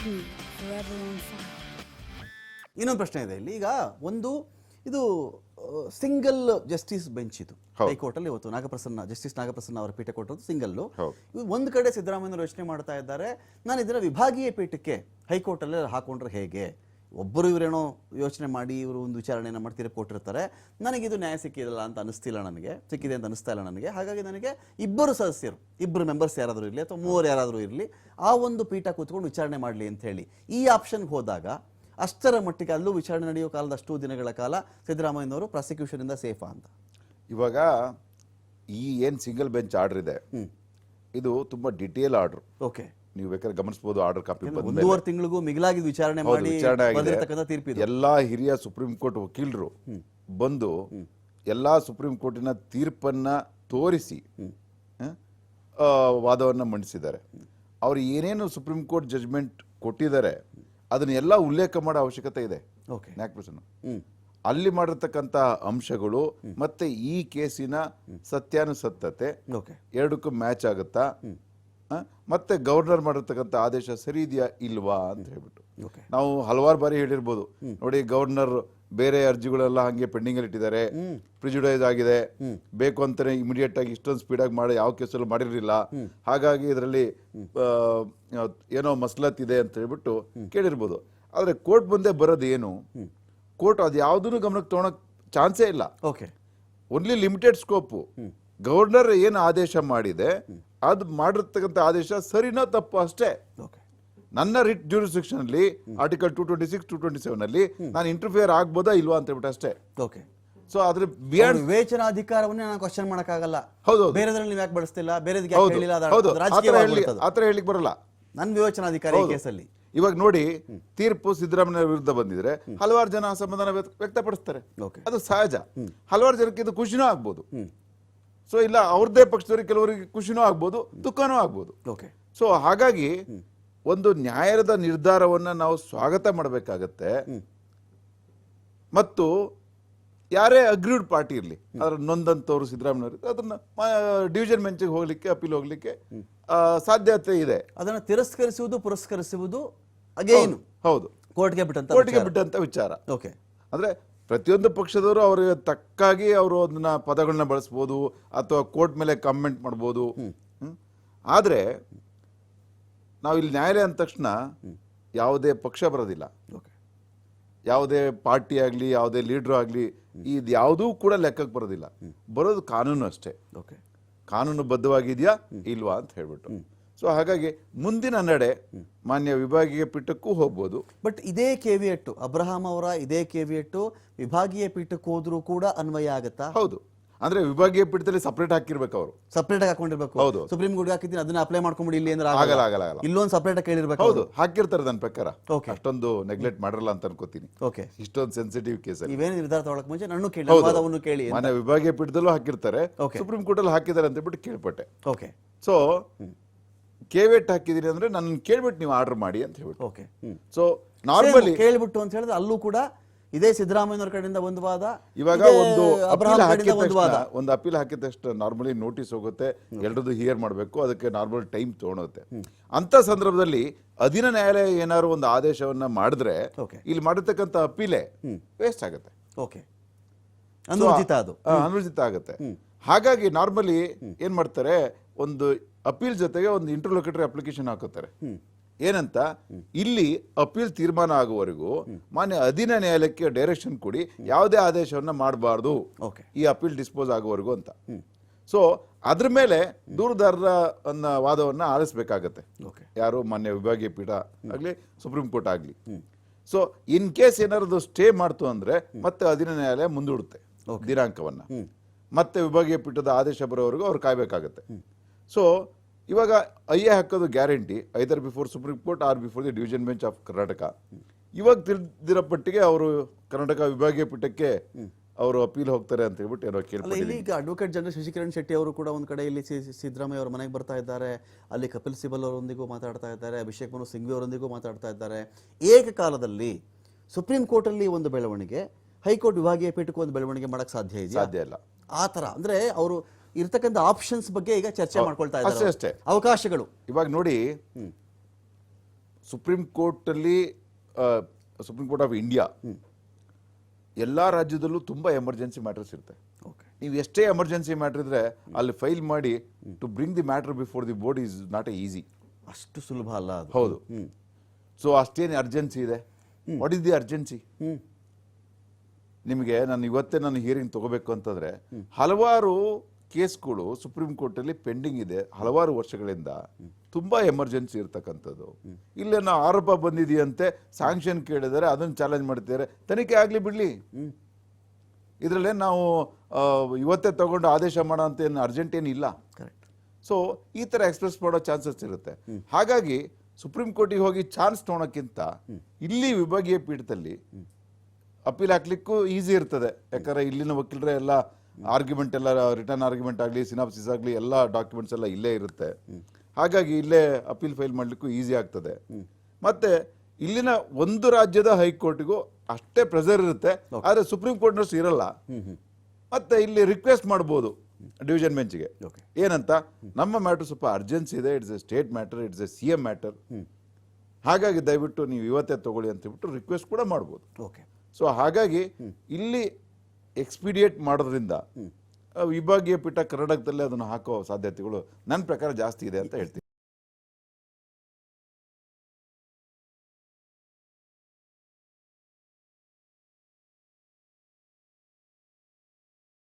me forever on fire. ಇನ್ನೊಂದು ಪ್ರಶ್ನೆ ಇದೆ ಇಲ್ಲಿ. ಈಗ ಇದು ಸಿಂಗಲ್ ಜಸ್ಟಿಸ್ ಬೆಂಚ್ ಇದು ಹೈಕೋರ್ಟಲ್ಲಿ ಇವತ್ತು ಜಸ್ಟಿಸ್ ನಾಗಪ್ರಸನ್ನ ಅವರ ಪೀಠ ಕೊಟ್ಟದ್ದು ಸಿಂಗಲ್ಲು. ಒಂದು ಕಡೆ ಸಿದ್ದರಾಮಯ್ಯನವರು ಯೋಚನೆ ಮಾಡ್ತಾ ಇದ್ದಾರೆ, ನಾನು ಇದರ ವಿಭಾಗೀಯ ಪೀಠಕ್ಕೆ ಹೈಕೋರ್ಟಲ್ಲಿ ಹಾಕೊಂಡ್ರೆ ಹೇಗೆ, ಒಬ್ಬರು ಇವರೇನೋ ಯೋಚನೆ ಮಾಡಿ ಇವರು ಒಂದು ವಿಚಾರಣೆಯನ್ನು ಮಾಡಿ ತೀರ್ಪು ಕೊಟ್ಟಿರ್ತಾರೆ, ನನಗಿದು ನ್ಯಾಯ ಸಿಕ್ಕಿದೆ ಅಂತ ಅನಿಸ್ತಾ ಇಲ್ಲ ನನಗೆ. ಹಾಗಾಗಿ ನನಗೆ ಇಬ್ಬರು ಮೆಂಬರ್ಸ್ ಯಾರಾದರೂ ಇರಲಿ ಅಥವಾ ಮೂವರು ಯಾರಾದರೂ ಇರಲಿ, ಆ ಒಂದು ಪೀಠ ಕೂತ್ಕೊಂಡು ವಿಚಾರಣೆ ಮಾಡಲಿ ಅಂತ ಹೇಳಿ ಈ ಆಪ್ಷನ್ಗೆ ಹೋದಾಗ ಅಷ್ಟರ ಮಟ್ಟಿಗೆ ಅಲ್ಲೂ ವಿಚಾರಣೆ ನಡೆಯೋ ಕಾಲದ ಅಷ್ಟು ದಿನಗಳ ಕಾಲ ಸಿದ್ದರಾಮಯ್ಯನವರು ಪ್ರಾಸಿಕ್ಯೂಷನ್ ಇಂದ ಸೇಫಾ ಅಂತ. ಇವಾಗ ಈ ಏನು ಸಿಂಗಲ್ ಬೆಂಚ್ ಆರ್ಡರ್ ಇದೆ, ಇದು ತುಂಬಾ ಡಿಟೇಲ್ ಆರ್ಡರ್. ಓಕೆ, ನೀವು ಬೇಕಾದ್ರೆ ಗಮನಿಸಬಹುದು. ಆರ್ಡರ್ ಕಾಪಿ 1.5 ತಿಂಗಳಿಗೂ ಮಿಗಿಲಾಗಿ ವಿಚಾರಣೆ ಮಾಡಿ ಎಲ್ಲಾ ಹಿರಿಯ ಸುಪ್ರೀಂ ಕೋರ್ಟ್ ವಕೀಲರು ಬಂದು ಎಲ್ಲಾ ಸುಪ್ರೀಂ ಕೋರ್ಟಿನ ತೀರ್ಪನ್ನ ತೋರಿಸಿ ವಾದವನ್ನ ಮಂಡಿಸಿದ್ದಾರೆ. ಅವ್ರು ಏನೇನು ಸುಪ್ರೀಂ ಕೋರ್ಟ್ ಜಜ್ಮೆಂಟ್ ಕೊಟ್ಟಿದ್ದಾರೆ ಅದನ್ನೆಲ್ಲ ಉಲ್ಲೇಖ ಮಾಡೋ ಅವಶ್ಯಕತೆ ಇದೆ ನ್ಯಾಯಪ್ರಸನ್ನ. ಅಲ್ಲಿ ಮಾಡಿರ್ತಕ್ಕಂಥ ಅಂಶಗಳು ಮತ್ತೆ ಈ ಕೇಸಿನ ಸತ್ಯಾನುಸತ್ತತೆ ಎರಡಕ್ಕೂ ಮ್ಯಾಚ್ ಆಗುತ್ತಾ, ಮತ್ತೆ ಗವರ್ನರ್ ಮಾಡಿರ್ತಕ್ಕಂಥ ಆದೇಶ ಸರಿ ಇದೆಯಾ ಇಲ್ವಾ ಅಂತ ಹೇಳ್ಬಿಟ್ಟು ನಾವು ಹಲವಾರು ಬಾರಿ ಹೇಳಿರ್ಬೋದು. ನೋಡಿ, ಗವರ್ನರ್ ಬೇರೆ ಅರ್ಜಿಗಳೆಲ್ಲ ಹಂಗೆ ಪೆಂಡಿಂಗ್ ಅಲ್ಲಿ ಇಟ್ಟಿದ್ದಾರೆ, ಪ್ರಿಜುಡೈಸ್ ಆಗಿದೆ, ಬೇಕು ಅಂತಾನೆ ಇಮಿಡಿಯೇಟ್ ಆಗಿ ಇಷ್ಟೊಂದು ಸ್ಪೀಡ್ ಆಗಿ ಮಾಡಿ ಯಾವ ಕೇಸಲ್ಲೂ ಮಾಡಿರಲಿಲ್ಲ, ಹಾಗಾಗಿ ಇದರಲ್ಲಿ ಏನೋ ಮಸಲತ್ ಇದೆ ಅಂತ ಹೇಳ್ಬಿಟ್ಟು ಕೇಳಿರ್ಬೋದು. ಆದ್ರೆ ಕೋರ್ಟ್ ಮುಂದೆ ಬರೋದು ಏನು, ಕೋರ್ಟ್ ಅದು ಯಾವುದನ್ನು ಗಮನಕ್ಕೆ ತಗೊಳಕ್ ಚಾನ್ಸೇ ಇಲ್ಲ. Only limited scope. ಗವರ್ನರ್ ಏನು ಆದೇಶ ಮಾಡಿದೆ ಅದು ಮಾಡಿರ್ತಕ್ಕಂಥ ಆದೇಶ ಸರಿನೋ ತಪ್ಪು ಅಷ್ಟೇ. ನನ್ನ ರಿಟ್ ಜ್ಯೂರಿಸ್ಡಿಕ್ಷನ್ ಅಲ್ಲಿ ಆರ್ಟಿಕಲ್ 226, 227 ಅಲ್ಲಿ ನಾನು ಇಂಟರ್ಫಿಯರ್ ಆಗ್ಬೋದಾ ಇಲ್ವಾ ಅಂತ ಹೇಳ್ಬಿಟ್ಟು ಅಷ್ಟೇ. ಸೊ ಅದ್ರ ವಿವೇಚನಾಧಿಕಾರವನ್ನೇ ನಾನು ಕ್ವಶನ್ ಮಾಡಕ್ಕಾಗಲ್ಲ. ಹೌದು, ಬೇರೆದ್ರಲ್ಲಿ ನೀವು ಯಾಕೆ ಬಳಸ್ತಿಲ್ಲ, ಬೇರೆದಕ್ಕೆ ಆತರ ಹೇಳಿಕ್ ಬರಲ್ಲ. ನನ್ನ ವಿವೇಚನಾಧಿಕಾರಿ ಕೇಸಲ್ಲಿ ಇವಾಗ ನೋಡಿ, ತೀರ್ಪು ಸಿದ್ದರಾಮಯ್ಯ ವಿರುದ್ಧ ಬಂದಿದ್ರೆ ಹಲವಾರು ಜನ ಅಸಮಾಧಾನ ವ್ಯಕ್ತಪಡಿಸ್ತಾರೆ, ಅದು ಸಹಜ. ಹಲವಾರು ಜನಕ್ಕೆ ಇದು ಖುಷಿನೂ ಆಗ್ಬೋದು. ಸೊ ಇಲ್ಲ, ಅವ್ರದ್ದೇ ಪಕ್ಷದವರಿಗೆ ಕೆಲವರಿಗೆ ಖುಷಿನೂ ಆಗ್ಬೋದು, ದುಃಖನೂ ಆಗ್ಬೋದು. ಸೊ ಹಾಗಾಗಿ ಒಂದು ನ್ಯಾಯದ ನಿರ್ಧಾರವನ್ನ ನಾವು ಸ್ವಾಗತ ಮಾಡಬೇಕಾಗತ್ತೆ. ಮತ್ತು ಯಾರೇ ಅಗ್ರೀಡ್ ಪಾರ್ಟಿ ಇರಲಿ, ಅದರ ನೊಂದಂತವ್ರು ಸಿದ್ದರಾಮಯ್ಯ ಅದನ್ನ ಡಿವಿಷನ್ ಬೆಂಚ್ಗೆ ಹೋಗ್ಲಿಕ್ಕೆ, ಅಪೀಲ್ ಹೋಗ್ಲಿಕ್ಕೆ ಸಾಧ್ಯತೆ ಇದೆ. ಅದನ್ನ ತಿರಸ್ಕರಿಸುವುದು, ಪುರಸ್ಕರಿಸುವುದು ಅಗೇನು ಹೌದು ಕೋರ್ಟ್ಗೆ ಬಿಟ್ಟಂತ ವಿಚಾರ. ಅಂದ್ರೆ ಪ್ರತಿಯೊಂದು ಪಕ್ಷದವರು ಅವ್ರಿಗೆ ತಕ್ಕಾಗಿ ಅವರು ಅದನ್ನ ಪದಗಳನ್ನ ಬಳಸ್ಬೋದು ಅಥವಾ ಕೋರ್ಟ್ ಮೇಲೆ ಕಾಮೆಂಟ್ ಮಾಡ್ಬೋದು. ಆದ್ರೆ ನಾವು ಇಲ್ಲಿ ನ್ಯಾಯಾಲಯ ಅಂದ ತಕ್ಷಣ ಯಾವುದೇ ಪಕ್ಷ ಬರೋದಿಲ್ಲ, ಯಾವುದೇ ಪಾರ್ಟಿ ಆಗಲಿ, ಯಾವುದೇ ಲೀಡ್ರು ಆಗಲಿ, ಇದು ಯಾವುದೂ ಕೂಡ ಲೆಕ್ಕಕ್ಕೆ ಬರೋದಿಲ್ಲ. ಬರೋದು ಕಾನೂನು ಅಷ್ಟೇ. ಕಾನೂನು ಬದ್ಧವಾಗಿದೆಯಾ ಇಲ್ವಾ ಅಂತ ಹೇಳ್ಬಿಟ್ಟು. ಸೊ ಹಾಗಾಗಿ ಮುಂದಿನ ನಡೆ ಮಾನ್ಯ ವಿಭಾಗೀಯ ಪೀಠಕ್ಕೂ ಹೋಗ್ಬೋದು. ಬಟ್ ಇದೇ ಕೇವಿಯಟ್ಟು, ಅಬ್ರಹಾಂ ಅವರ ಇದೇ ಕೇವಿಯಟ್ಟು ವಿಭಾಗೀಯ ಪೀಠಕ್ಕೆ ಹೋದ್ರೂ ಕೂಡ ಅನ್ವಯ ಆಗುತ್ತಾ? ಹೌದು. ಅಂದ್ರೆ ವಿಭಾಗೀಯ ಪೀಠದಲ್ಲಿ ಸಪರೇಟ್ ಹಾಕಿರ್ಬೇಕು, ಅವರು ಸಪರೇಟ್ ಆಗಿ ಹಾಕೊಂಡಿರ್ಬೇಕು. ಹೌದು, ಸುಪ್ರೀಂ ಕೋರ್ಟ್ ಹಾಕಿದ್ದೀನಿ ಅದನ್ನ ಅಪ್ಲೈ ಮಾಡ್ಕೊಂಡ್ಬಿಡಿ ಇಲ್ಲಿ ಅಂದ್ರೆ ಆಗಲ್ಲ. ಇಲ್ಲೊಂದು ಸಪರೇಟ್ ಆಗಿ ಕೇಳಿರ್ಬೇಕು. ಹೌದು, ಹಾಕಿರ್ತಾರೆ ನನ್ನ ಪ್ರಕಾರ. ಅಷ್ಟೊಂದು ನೆಗ್ಲೆಕ್ಟ್ ಮಾಡಲ್ಲ ಅಂತ ಅನ್ಕೋತೀನಿ. ಇಷ್ಟೊಂದು ಸೆನ್ಸಿಟಿವ್ ಕೇಸ್ ನೀವೇನು ನಿರ್ಧಾರ ತಗೊಳಕ್ ಮುಂಚೆ ನನ್ನ ಕೇಳಿ ಮಾನ್ಯ ವಿಭಾಗೀಯ ಪೀಠದಲ್ಲೂ ಹಾಕಿರ್ತಾರೆ, ಸುಪ್ರೀಂ ಕೋರ್ಟ್ ಅಲ್ಲಿ ಹಾಕಿದ್ದಾರೆ ಅಂತ ಬಿಟ್ಟು ಕೇಳ್ಪಟ್ಟೆ. ಸೊ ಕೇವೆಟ್ ಹಾಕಿದೀನಿ ಅಂದ್ರೆ ನನ್ನ ಕೇಳ್ಬಿಟ್ಟು ನೀವು ಆರ್ಡರ್ ಮಾಡಿ ಅಂತ ಹೇಳ್ಬಿಟ್ಟು. ಸೊ ನಾರ್ಮಲಿ ಕೇಳ್ಬಿಟ್ಟು ಅಂತ ಹೇಳಿದ್ರೆ ಅಲ್ಲೂ ಕೂಡ ಇದೇ ಸಿದ್ದರಾಮಯ್ಯನವರ ಕಡೆಯಿಂದ ಒಂದು ವಾದ, ಇವಾಗ ಒಂದು ಅಪೀಲ್ ಹಾಕಿದ ತಕ್ಷಣ ನಾರ್ಮಲಿ ನೋಟಿಸ್ ಹೋಗುತ್ತೆ, ಎರಡದು ಹಿಯರ್ ಮಾಡಬೇಕು, ಅದಕ್ಕೆ ನಾರ್ಮಲ್ ಟೈಮ್ ತಗೊಳುತ್ತೆ. ಅಂತ ಸಂದರ್ಭದಲ್ಲಿ ಅಧೀನ ನ್ಯಾಯಾಲಯ ಏನಾದ್ರು ಒಂದು ಆದೇಶವನ್ನ ಮಾಡಿದ್ರೆ ಇಲ್ಲಿ ಮಾಡಿರ್ತಕ್ಕಂಥ ಅಪೀಲೇ ವೇಸ್ಟ್ ಆಗುತ್ತೆ, ಅನುಚಿತ ಆಗುತ್ತೆ. ಹಾಗಾಗಿ ನಾರ್ಮಲಿ ಏನ್ ಮಾಡ್ತಾರೆ, ಒಂದು ಅಪೀಲ್ ಜೊತೆಗೆ ಒಂದು ಇಂಟರ್ಲೋಕೇಟರಿ ಅಪ್ಲಿಕೇಶನ್ ಹಾಕುತ್ತಾರೆ. ಏನಂತ, ಇಲ್ಲಿ ಅಪೀಲ್ ತೀರ್ಮಾನ ಆಗುವವರೆಗೂ ಮಾನ್ಯ ಅಧೀನ ನ್ಯಾಯಾಲಯಕ್ಕೆ ಡೈರೆಕ್ಷನ್ ಕೊಡಿ, ಯಾವುದೇ ಆದೇಶವನ್ನ ಮಾಡಬಾರ್ದು ಈ ಅಪೀಲ್ ಡಿಸ್ಪೋಸ್ ಆಗುವವರೆಗೂ ಅಂತ. ಸೊ ಅದ್ರ ಮೇಲೆ ದೂರದಾರರ ವಾದವನ್ನ ಆಲಿಸಬೇಕಾಗತ್ತೆ, ಯಾರು ಮಾನ್ಯ ವಿಭಾಗೀಯ ಪೀಠ ಆಗ್ಲಿ, ಸುಪ್ರೀಂ ಕೋರ್ಟ್ ಆಗ್ಲಿ. ಸೊ ಇನ್ ಕೇಸ್ ಏನಾದ್ರು ಸ್ಟೇ ಮಾಡ್ತು ಅಂದ್ರೆ ಮತ್ತೆ ಅಧೀನ ನ್ಯಾಯಾಲಯ ಮುಂದೂಡುತ್ತೆ ದಿನಾಂಕವನ್ನ, ಮತ್ತೆ ವಿಭಾಗೀಯ ಪೀಠದ ಆದೇಶ ಬರೋವರೆಗೂ ಅವ್ರು ಕಾಯ್ಬೇಕಾಗತ್ತೆ. ಸೊ ಇವಾಗ ಹಾಕೋದು guarantee either before Supreme Court or before the division bench of Karnataka. ಇವಾಗ ತಿಳಿದಿರೋ ಪಟ್ಟಿಗೆ ಅವರು ಕರ್ನಾಟಕ ವಿಭಾಗೀಯ ಪೀಠಕ್ಕೆ ಅವರು ಅಪೀಲ್ ಹೋಗ್ತಾರೆ ಅಂತ ಹೇಳ್ಬಿಟ್ಟು ಏನೋ ಕೇಳ್ತಾರೆ. ಈಗ ಅಡ್ವೊಕೇಟ್ ಜನರಲ್ ಶಶಿಕಿರಣ್ ಶೆಟ್ಟಿ ಅವರು ಕೂಡ ಒಂದ್ ಕಡೆ ಇಲ್ಲಿ ಸಿದ್ದರಾಮಯ್ಯ ಅವರ ಮನೆಗೆ ಬರ್ತಾ ಇದ್ದಾರೆ, ಅಲ್ಲಿ ಕಪಿಲ್ ಸಿಬಲ್ ಅವರೊಂದಿಗೂ ಮಾತಾಡ್ತಾ ಇದ್ದಾರೆ, ಅಭಿಷೇಕ್ ಮನು ಸಿಂಘ್ವಿ ಅವರೊಂದಿಗೂ ಮಾತಾಡ್ತಾ ಇದ್ದಾರೆ. ಏಕಕಾಲದಲ್ಲಿ ಸುಪ್ರೀಂ ಕೋರ್ಟ್ ಅಲ್ಲಿ ಒಂದು ಬೆಳವಣಿಗೆ, ಹೈಕೋರ್ಟ್ ವಿಭಾಗೀಯ ಪೀಠಕ್ಕೂ ಒಂದು ಬೆಳವಣಿಗೆ ಮಾಡಕ್ ಸಾಧ್ಯ ಇಲ್ಲ. ಆ ತರ ಅಂದ್ರೆ ಅವರು ಇರ್ತಕ್ಕಂಥ ಆಪ್ಷನ್ಸ್ ಬಗ್ಗೆ ಈಗ ಚರ್ಚೆ ಮಾಡ್ಕೊಳ್ತಾ ಇದ್ದಾರೆ, ಅವಕಾಶಗಳು. ಇವಾಗ ನೋಡಿ, ಸುಪ್ರೀಂ ಕೋರ್ಟಲ್ಲಿ ಸುಪ್ರೀಂ ಕೋರ್ಟ್ ಆಫ್ ಇಂಡಿಯಾ ಎಲ್ಲ ರಾಜ್ಯದಲ್ಲೂ ತುಂಬ ಎಮರ್ಜೆನ್ಸಿ ಮ್ಯಾಟರ್ಸ್ ಇರುತ್ತೆ. ಓಕೆ. ನೀವು ಎಷ್ಟೇ ಎಮರ್ಜೆನ್ಸಿ ಮ್ಯಾಟರ್ ಇದ್ರೆ ಅಲ್ಲಿ ಫೈಲ್ ಮಾಡಿ to bring the matter before the board is not a easy. ಅಷ್ಟು ಸುಲಭ ಅಲ್ಲ ಅದು. ಹೌದು. ಸೊ ಅಷ್ಟೇನು ಅರ್ಜೆನ್ಸಿ ಇದೆ. What is the urgency? ನಿಮಗೆ ನಾನು ಹಿಯರಿಂಗ್ ತಗೋಬೇಕು ಅಂತಂದ್ರೆ ಹಲವಾರು ಕೇಸ್ಗಳು ಸುಪ್ರೀಂ ಕೋರ್ಟಲ್ಲಿ ಪೆಂಡಿಂಗ್ ಇದೆ ಹಲವಾರು ವರ್ಷಗಳಿಂದ. ತುಂಬಾ ಎಮರ್ಜೆನ್ಸಿ ಇರ್ತಕ್ಕಂಥದ್ದು. ಇಲ್ಲೇನೋ ಆರೋಪ ಬಂದಿದೆಯಂತೆ, ಸ್ಯಾಂಕ್ಷನ್ ಕೇಳಿದರೆ ಅದನ್ನು ಚಾಲೆಂಜ್ ಮಾಡ್ತಿದ್ದಾರೆ. ತನಿಖೆ ಆಗಲಿ ಬಿಡಲಿ, ಇದರಲ್ಲೇ ನಾವು ಇವತ್ತೇ ತಗೊಂಡು ಆದೇಶ ಮಾಡೋ ಅಂತ ಏನು ಅರ್ಜೆಂಟ್ ಏನಿಲ್ಲ. ಕರೆಕ್ಟ್. ಸೊ ಈ ಥರ ಎಕ್ಸ್ಪ್ರೆಸ್ ಮಾಡೋ ಚಾನ್ಸಸ್ ಇರುತ್ತೆ. ಹಾಗಾಗಿ ಸುಪ್ರೀಂ ಕೋರ್ಟಿಗೆ ಹೋಗಿ ಚಾನ್ಸ್ ತೊಗೊಳಕ್ಕಿಂತ ಇಲ್ಲಿ ವಿಭಾಗೀಯ ಪೀಠದಲ್ಲಿ ಅಪೀಲ್ ಹಾಕ್ಲಿಕ್ಕೂ ಈಸಿ ಇರ್ತದೆ. ಯಾಕಂದ್ರೆ ಇಲ್ಲಿನ ವಕೀಲರೇ ಎಲ್ಲ ಆರ್ಗ್ಯುಮೆಂಟ್ ಎಲ್ಲ ರಿಟರ್ನ್ ಆರ್ಗ್ಯುಮೆಂಟ್ ಆಗಲಿ ಸಿನಾಪ್ಸಿಸ್ ಆಗಲಿ ಎಲ್ಲ ಡಾಕ್ಯುಮೆಂಟ್ಸ್ ಎಲ್ಲ ಇಲ್ಲೇ ಇರುತ್ತೆ. ಹಾಗಾಗಿ ಇಲ್ಲೇ ಅಪೀಲ್ ಫೈಲ್ ಮಾಡಲಿಕ್ಕೂ ಈಸಿ ಆಗ್ತದೆ. ಮತ್ತೆ ಇಲ್ಲಿನ ಒಂದು ರಾಜ್ಯದ ಹೈಕೋರ್ಟ್ಗೂ ಅಷ್ಟೇ ಪ್ರೆಸರ್ ಇರುತ್ತೆ, ಆದರೆ ಸುಪ್ರೀಂ ಕೋರ್ಟ್ನಷ್ಟು ಇರಲ್ಲ. ಮತ್ತೆ ಇಲ್ಲಿ ರಿಕ್ವೆಸ್ಟ್ ಮಾಡ್ಬೋದು ಡಿವಿಷನ್ ಬೆಂಚ್ಗೆ, ಏನಂತ ನಮ್ಮ ಮ್ಯಾಟರ್ ಸ್ವಲ್ಪ ಅರ್ಜೆನ್ಸಿ ಇದೆ, it's A state matter, it's A CM matter, ಹಾಗಾಗಿ ದಯವಿಟ್ಟು ನೀವು ಇವತ್ತೇ ತಗೊಳ್ಳಿ ಅಂತ ಹೇಳ್ಬಿಟ್ಟು ರಿಕ್ವೆಸ್ಟ್ ಕೂಡ ಮಾಡ್ಬೋದು. ಓಕೆ. ಸೊ ಹಾಗಾಗಿ ಇಲ್ಲಿ ಎಕ್ಸ್ಪೀಡಿಯೇಟ್ ಮಾಡೋದ್ರಿಂದ ವಿಭಾಗೀಯ ಪೀಠ ಕರ್ನಾಟಕದಲ್ಲಿ ಅದನ್ನು ಹಾಕೋ ಸಾಧ್ಯತೆಗಳು ನನ್ನ ಪ್ರಕಾರ ಜಾಸ್ತಿ ಇದೆ ಅಂತ ಹೇಳ್ತೀನಿ.